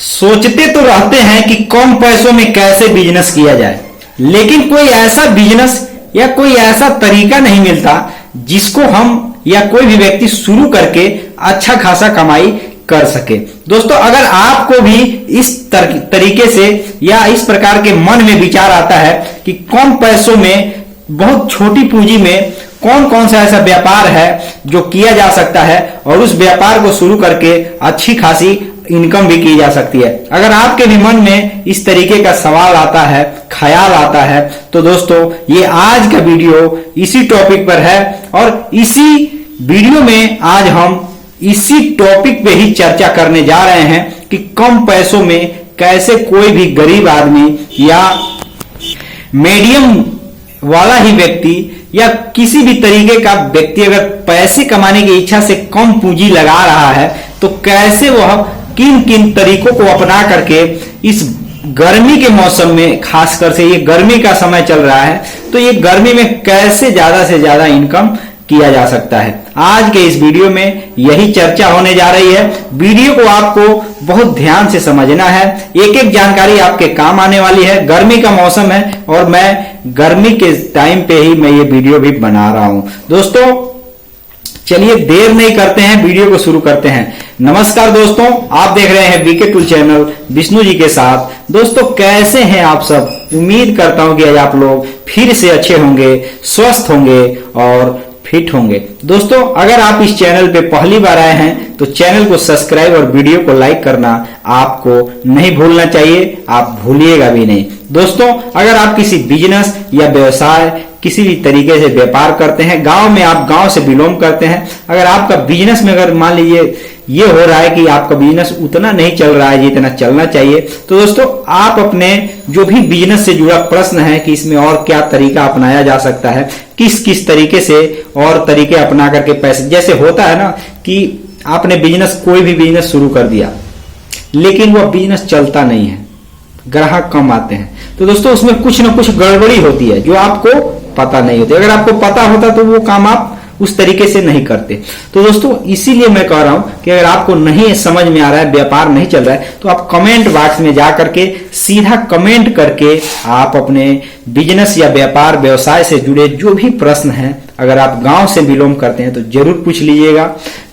सोचते तो रहते हैं कि कम पैसों में कैसे बिजनेस किया जाए, लेकिन कोई ऐसा बिजनेस या कोई ऐसा तरीका नहीं मिलता जिसको हम या कोई भी व्यक्ति शुरू करके अच्छा खासा कमाई कर सके। दोस्तों, अगर आपको भी इस तरीके से या इस प्रकार के मन में विचार आता है कि कम पैसों में बहुत छोटी पूंजी में कौन कौन सा ऐसा व्यापार है जो किया जा सकता है और उस व्यापार को शुरू करके अच्छी खासी इनकम भी की जा सकती है, अगर आपके भी मन में इस तरीके का सवाल आता है, ख्याल आता है, तो दोस्तों ये आज का वीडियो इसी टॉपिक पर है और इसी वीडियो में आज हम इसी टॉपिक पे ही चर्चा करने जा रहे हैं कि कम पैसों में कैसे कोई भी गरीब आदमी या मीडियम वाला ही व्यक्ति या किसी भी तरीके का व्यक्ति अगर पैसे कमाने की इच्छा से कम पूंजी लगा रहा है तो कैसे वह किन किन तरीकों को अपना करके इस गर्मी के मौसम में, खासकर से ये गर्मी का समय चल रहा है, तो ये गर्मी में कैसे ज्यादा से ज्यादा इनकम किया जा सकता है। आज के इस वीडियो में यही चर्चा होने जा रही है। वीडियो को आपको बहुत ध्यान से समझना है, एक एक जानकारी आपके काम आने वाली है। गर्मी का मौसम है और मैं गर्मी के टाइम पे ही मैं ये वीडियो भी बना रहा हूं। दोस्तों चलिए देर नहीं करते हैं, वीडियो को शुरू करते हैं। नमस्कार दोस्तों, आप देख रहे हैं BK tool channel Vishnu ji के साथ। दोस्तों कैसे हैं आप सब? उम्मीद करता हूं कि आज आप लोग फिर से अच्छे होंगे, स्वस्थ होंगे और फिट होंगे। दोस्तों अगर आप इस चैनल पे पहली बार आए हैं तो चैनल को सब्सक्राइब और वीडियो को लाइक करना आपको नहीं भूलना चाहिए, आप भूलिएगा भी नहीं। दोस्तों अगर आप किसी बिजनेस या व्यवसाय किसी भी तरीके से व्यापार करते हैं, गांव में आप गांव से बिलोंग करते हैं, अगर आपका बिजनेस में अगर मान लीजिए ये हो रहा है कि आपका बिजनेस उतना नहीं चल रहा है जितना चलना चाहिए, तो दोस्तों आप अपने जो भी बिजनेस से जुड़ा प्रश्न है कि इसमें और क्या तरीका अपनाया जा सकता है, किस किस तरीके से और तरीके अपना करके पैसे, जैसे होता है ना कि आपने बिजनेस कोई भी बिजनेस शुरू कर दिया लेकिन वह बिजनेस चलता नहीं है, ग्राहक कम आते हैं, तो दोस्तों उसमें कुछ ना कुछ गड़बड़ी होती है जो आपको पता नहीं होती। अगर आपको पता होता तो वो काम आप उस तरीके से नहीं करते। तो दोस्तों इसीलिए मैं कह रहा हूं कि अगर आपको नहीं समझ में आ रहा है, व्यापार नहीं चल रहा है, तो आप कमेंट बॉक्स में जा करके सीधा कमेंट करके आप अपने बिजनेस या व्यापार व्यवसाय से जुड़े जो भी प्रश्न हैं, अगर आप गांव से बिलोंग करते हैं तो जरूर पूछ लीजिएगा,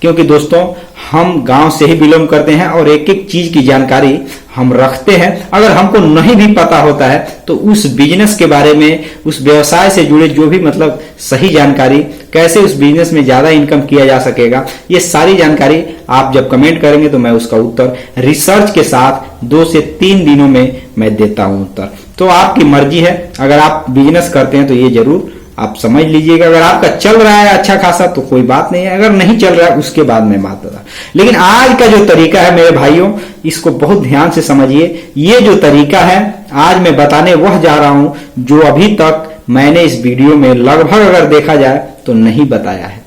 क्योंकि दोस्तों हम गांव से ही बिलोंग करते हैं और एक एक चीज की जानकारी हम रखते हैं। अगर हमको नहीं भी पता होता है तो उस बिजनेस के बारे में, उस व्यवसाय से जुड़े जो भी मतलब सही जानकारी, कैसे उस बिजनेस में ज्यादा इनकम किया जा सकेगा, ये सारी जानकारी आप जब कमेंट करेंगे तो मैं उसका उत्तर रिसर्च के साथ 2 से 3 दिनों में मैं देता हूं उत्तर। तो आपकी मर्जी है, अगर आप बिजनेस करते हैं तो ये जरूर आप समझ लीजिएगा। अगर आपका चल रहा है अच्छा खासा तो कोई बात नहीं है, अगर नहीं चल रहा है उसके बाद मैं बात बता। लेकिन आज का जो तरीका है मेरे भाइयों, इसको बहुत ध्यान से समझिए। ये जो तरीका है आज मैं बताने वह जा रहा हूं जो अभी तक मैंने इस वीडियो में लगभग अगर देखा जाए तो नहीं बताया है।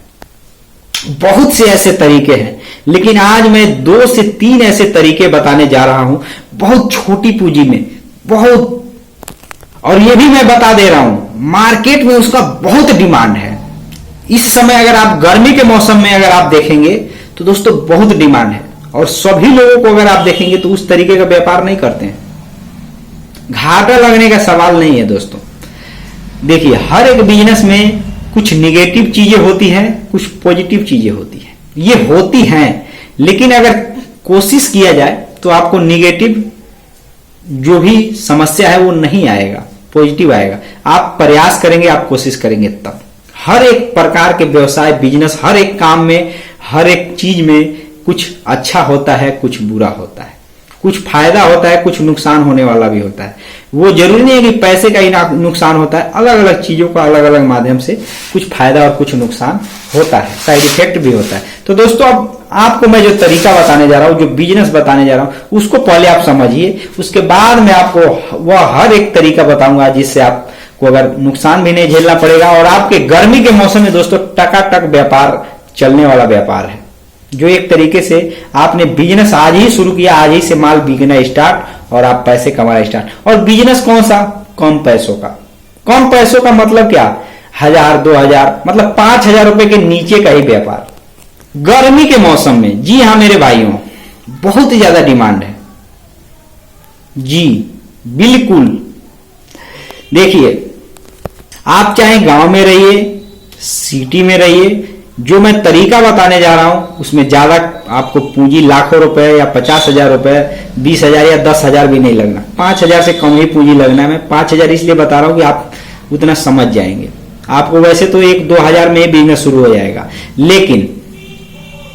बहुत से ऐसे तरीके हैं, लेकिन आज मैं 2 से 3 ऐसे तरीके बताने जा रहा हूं बहुत छोटी पूंजी में, बहुत, और ये भी मैं बता दे रहा हूं मार्केट में उसका बहुत डिमांड है। इस समय अगर आप गर्मी के मौसम में अगर आप देखेंगे तो दोस्तों बहुत डिमांड है और सभी लोगों को अगर आप देखेंगे तो उस तरीके का व्यापार नहीं करते हैं। घाटा लगने का सवाल नहीं है दोस्तों। देखिए हर एक बिजनेस में कुछ निगेटिव चीजें होती हैं, कुछ पॉजिटिव चीजें होती हैं, ये होती हैं, लेकिन अगर कोशिश किया जाए तो आपको निगेटिव जो भी समस्या है वो नहीं आएगा, पॉजिटिव आएगा। आप प्रयास करेंगे, आप कोशिश करेंगे तब। हर एक प्रकार के व्यवसाय, बिजनेस, हर एक काम में, हर एक चीज में कुछ अच्छा होता है, कुछ बुरा होता है, कुछ फायदा होता है, कुछ नुकसान होने वाला भी होता है। वो जरूरी नहीं है कि पैसे का ही नुकसान होता है, अलग अलग चीजों का अलग अलग माध्यम से कुछ फायदा और कुछ नुकसान होता है, साइड इफेक्ट भी होता है। तो दोस्तों अब आपको मैं जो तरीका बताने जा रहा हूं, जो बिजनेस बताने जा रहा हूं, उसको पहले आप समझिए, उसके बाद मैं आपको वह हर एक तरीका बताऊंगा जिससे आपको अगर नुकसान भी नहीं झेलना पड़ेगा और आपके गर्मी के मौसम में दोस्तों टकाटक व्यापार चलने वाला व्यापार है, जो एक तरीके से आपने बिजनेस आज ही शुरू किया, आज ही से माल बिकना स्टार्ट और आप पैसे कमाना स्टार्ट। और बिजनेस कौन सा? कम पैसों का। कम पैसों का मतलब क्या? 1000, 2000, मतलब 5000 रुपए के नीचे का ही व्यापार गर्मी के मौसम में। जी हाँ मेरे भाइयों, बहुत ही ज्यादा डिमांड है। जी बिल्कुल। देखिए, आप चाहे गांव में रहिए, सिटी में रहिए, जो मैं तरीका बताने जा रहा हूं उसमें ज्यादा आपको पूंजी लाखों रुपए या 50,000 रुपए, 20,000 या 10,000 भी नहीं लगना। 5,000 से कम ही पूंजी लगना है। मैं 5,000 इसलिए बता रहा हूं कि आप उतना समझ जाएंगे। आपको वैसे तो 1-2 हजार में बिजनेस शुरू हो जाएगा, लेकिन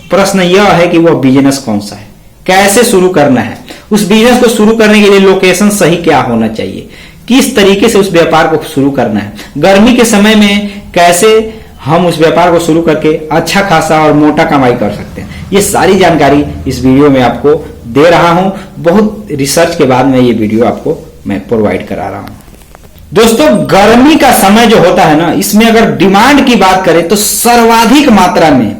प्रश्न यह है कि वह बिजनेस कौन सा है, कैसे शुरू करना है। उस बिजनेस को शुरू करने के लिए लोकेशन सही क्या होना चाहिए, किस तरीके से उस व्यापार को शुरू करना है, गर्मी के समय में कैसे हम उस व्यापार को शुरू करके अच्छा खासा और मोटा कमाई कर सकते हैं, ये सारी जानकारी इस वीडियो में आपको दे रहा हूं। बहुत रिसर्च के बाद में ये वीडियो आपको मैं प्रोवाइड करा रहा हूं। दोस्तों, गर्मी का समय जो होता है ना, इसमें अगर डिमांड की बात करें तो सर्वाधिक मात्रा में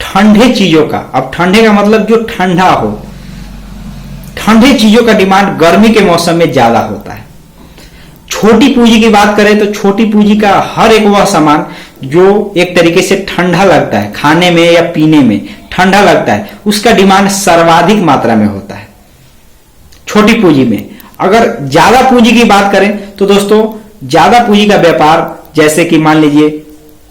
ठंडे चीजों का, अब ठंडे का मतलब जो ठंडा हो, ठंडे चीजों का डिमांड गर्मी के मौसम में ज्यादा होता है। छोटी पूंजी की बात करें तो छोटी पूंजी का हर एक वह सामान जो एक तरीके से ठंडा लगता है, खाने में या पीने में ठंडा लगता है, उसका डिमांड सर्वाधिक मात्रा में होता है छोटी पूंजी में। अगर ज्यादा पूंजी की बात करें तो दोस्तों, ज्यादा पूंजी का व्यापार जैसे कि मान लीजिए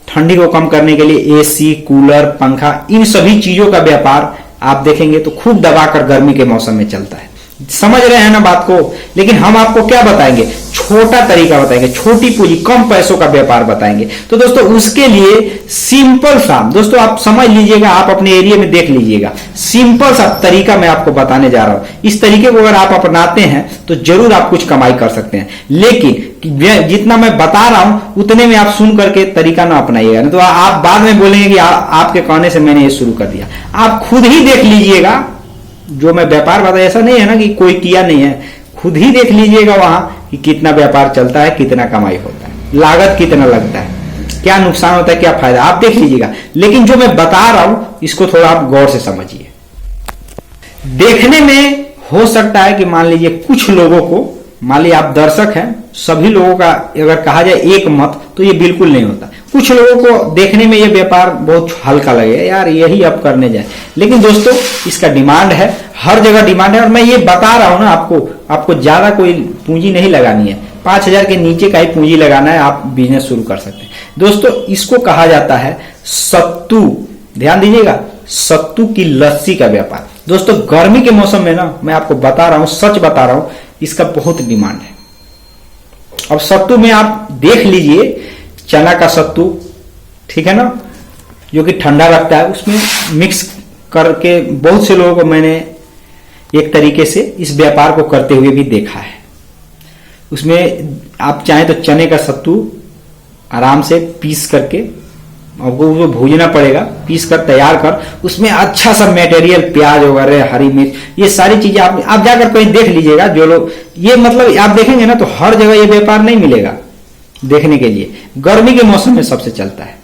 ठंडी को कम करने के लिए एसी, कूलर, पंखा, इन सभी चीजों का व्यापार आप देखेंगे तो खूब दबाकर गर्मी के मौसम में चलता है। समझ रहे हैं ना बात को। लेकिन हम आपको क्या बताएंगे, छोटा तरीका बताएंगे, छोटी पूंजी कम पैसों का व्यापार बताएंगे। तो दोस्तों, उसके लिए सिंपल सा, दोस्तों आप समझ लीजिएगा, आप अपने एरिया में देख लीजिएगा, सिंपल सा तरीका मैं आपको बताने जा रहा हूं। इस तरीके को अगर आप अपनाते हैं तो जरूर आप कुछ कमाई कर सकते हैं। लेकिन जितना मैं बता रहा हूं उतने में आप सुन करके तरीका ना अपनाइएगा, तो आप बाद में बोलेंगे कि आपके कहने से मैंने ये शुरू कर दिया। आप खुद ही देख लीजिएगा, जो मैं व्यापार बताया ऐसा नहीं है ना कि कोई किया नहीं है, खुद ही देख लीजिएगा वहां कि कितना व्यापार चलता है, कितना कमाई होता है, लागत कितना लगता है, क्या नुकसान होता है, क्या फायदा, आप देख लीजिएगा। लेकिन जो मैं बता रहा हूं इसको थोड़ा आप गौर से समझिए। देखने में हो सकता है कि मान लीजिए कुछ लोगों को, मान लीजिए आप दर्शक हैं, सभी लोगों का अगर कहा जाए एक मत, तो ये बिल्कुल नहीं होता। कुछ लोगों को देखने में ये व्यापार बहुत हल्का लगे, यार यही अब करने जाए। लेकिन दोस्तों, इसका डिमांड है, हर जगह डिमांड है। और मैं ये बता रहा हूं ना आपको ज्यादा कोई पूंजी नहीं लगानी है, 5,000 के नीचे का ही पूंजी लगाना है, आप बिजनेस शुरू कर सकते हैं। दोस्तों, इसको कहा जाता है सत्तू, ध्यान दीजिएगा, सत्तू की लस्सी का व्यापार। दोस्तों, गर्मी के मौसम में ना, मैं आपको बता रहा हूं, सच बता रहा हूं, इसका बहुत डिमांड है। अब सत्तू में आप देख लीजिए, चना का सत्तू, ठीक है ना, जो कि ठंडा लगता है, उसमें मिक्स करके बहुत से लोगों को मैंने एक तरीके से इस व्यापार को करते हुए भी देखा है। उसमें आप चाहें तो चने का सत्तू आराम से पीस करके, आपको वो भूजना पड़ेगा, पीस कर तैयार कर, उसमें अच्छा सा मटेरियल, प्याज वगैरह, हरी मिर्च, ये सारी चीजें आप जाकर कहीं देख लीजिएगा। जो लोग ये मतलब आप देखेंगे ना, तो हर जगह ये व्यापार नहीं मिलेगा देखने के लिए। गर्मी के मौसम में सबसे चलता है,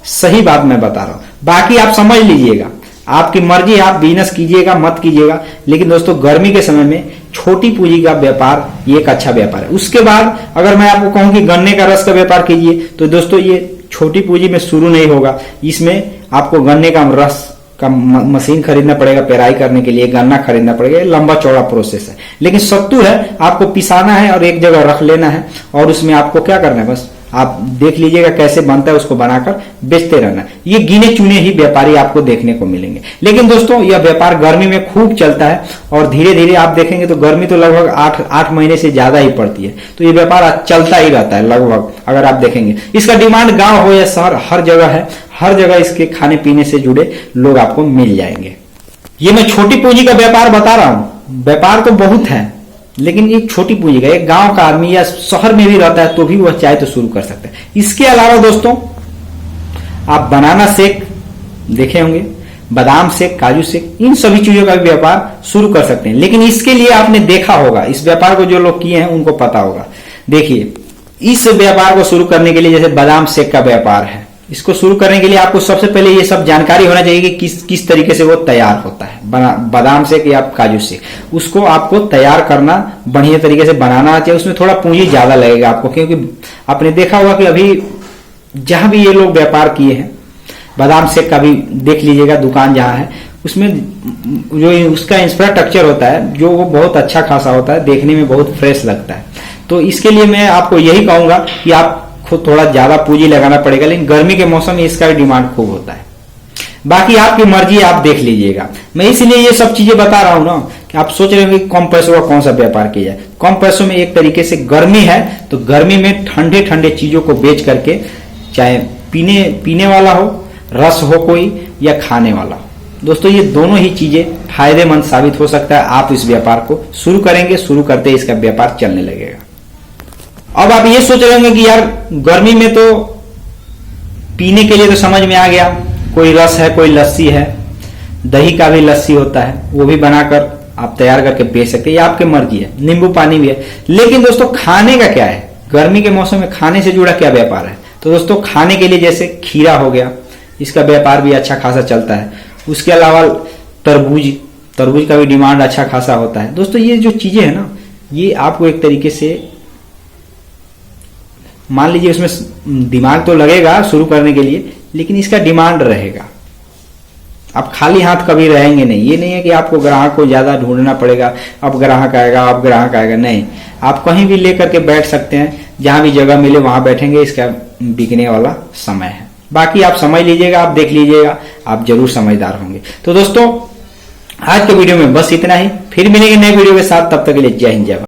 सही बात मैं बता रहा हूं। बाकी आप समझ लीजिएगा, आपकी मर्जी, आप बिजनेस कीजिएगा मत कीजिएगा। लेकिन दोस्तों, गर्मी के समय में छोटी पूंजी का व्यापार ये एक अच्छा व्यापार है। उसके बाद अगर मैं आपको कहूं कि गन्ने का रस का व्यापार कीजिए, तो दोस्तों ये छोटी पूंजी में शुरू नहीं होगा। इसमें आपको गन्ने का रस का मशीन खरीदना पड़ेगा, पेराई करने के लिए गन्ना खरीदना पड़ेगा, लंबा चौड़ा प्रोसेस है। लेकिन सत्तू है, आपको पिसाना है और एक जगह रख लेना है, और उसमें आपको क्या करना है, बस आप देख लीजिएगा कैसे बनता है, उसको बनाकर बेचते रहना। ये गिने चुने ही व्यापारी आपको देखने को मिलेंगे। लेकिन दोस्तों, यह व्यापार गर्मी में खूब चलता है, और धीरे धीरे आप देखेंगे तो गर्मी तो लगभग 8 महीने से ज्यादा ही पड़ती है, तो ये व्यापार चलता ही रहता है लगभग। अगर आप देखेंगे, इसका डिमांड गांव हो या शहर, हर जगह है, हर जगह इसके खाने पीने से जुड़े लोग आपको मिल जाएंगे। ये मैं छोटी पूंजी का व्यापार बता रहा हूं, व्यापार तो बहुत है, लेकिन एक छोटी पूंजी का, एक गांव का आदमी या शहर में भी रहता है तो भी वह चाहे तो शुरू कर सकता है। इसके अलावा दोस्तों, आप बनाना शेक देखे होंगे, बादाम शेक, काजू शेक, इन सभी चीजों का भी व्यापार शुरू कर सकते हैं। लेकिन इसके लिए आपने देखा होगा, इस व्यापार को जो लोग किए हैं उनको पता होगा। देखिए, इस व्यापार को शुरू करने के लिए, जैसे बादाम शेक का व्यापार है, इसको शुरू करने के लिए आपको सबसे पहले ये सब जानकारी होना चाहिए कि किस तरीके से वो तैयार होता है। बादाम शेक या काजू शेक, उसको आपको तैयार करना, बढ़िया तरीके से बनाना चाहिए। उसमें थोड़ा पूंजी ज्यादा लगेगा आपको, क्योंकि आपने देखा होगा कि अभी जहां भी ये लोग व्यापार किए हैं, बादाम शेक का भी देख लीजिएगा, दुकान जहां है उसमें जो उसका इंफ्रास्ट्रक्चर होता है जो वो बहुत अच्छा खासा होता है, देखने में बहुत फ्रेश लगता है। तो इसके लिए मैं आपको यही कहूंगा कि आपको थोड़ा ज्यादा पूंजी लगाना पड़ेगा, लेकिन गर्मी के मौसम में इसका डिमांड खूब होता है। बाकी आपकी मर्जी, आप देख लीजिएगा। मैं इसलिए ये सब चीजें बता रहा हूं ना कि आप सोच रहे हो कि कम पैसों का कौन सा व्यापार किया जाए। कम पैसों में एक तरीके से गर्मी है तो गर्मी में ठंडे ठंडे चीजों को बेच करके, चाहे पीने वाला हो, रस हो कोई, या खाने वाला हो, दोस्तों ये दोनों ही चीजें फायदेमंद साबित हो सकता है। आप इस व्यापार को शुरू करेंगे, शुरू करते इसका व्यापार चलने लगेगा। अब आप ये सोच रहे होंगे कि यार गर्मी में तो पीने के लिए तो समझ में आ गया, कोई रस है, कोई लस्सी है, दही का भी लस्सी होता है, वो भी बनाकर आप तैयार करके बेच सकते हैं, ये आपकी मर्जी है। नींबू पानी भी है। लेकिन दोस्तों खाने का क्या है, गर्मी के मौसम में खाने से जुड़ा क्या व्यापार है? तो दोस्तों खाने के लिए जैसे खीरा हो गया, इसका व्यापार भी अच्छा खासा चलता है। उसके अलावा तरबूज का भी डिमांड अच्छा खासा होता है। दोस्तों ये जो चीजें है ना, ये आपको एक तरीके से मान लीजिए उसमें दिमाग तो लगेगा शुरू करने के लिए, लेकिन इसका डिमांड रहेगा। आप खाली हाथ कभी रहेंगे नहीं। ये नहीं है कि आपको ग्राहक को ज्यादा ढूंढना पड़ेगा, अब ग्राहक आएगा, अब ग्राहक आएगा, नहीं। आप कहीं भी लेकर के बैठ सकते हैं, जहां भी जगह मिले वहां बैठेंगे, इसका बिकने वाला समय है। बाकी आप समझ लीजिएगा, आप देख लीजिएगा, आप जरूर समझदार होंगे। तो दोस्तों आज के वीडियो में बस इतना ही, फिर मिलेंगे नए वीडियो के साथ, तब तक के लिए जय हिंद जय भारत।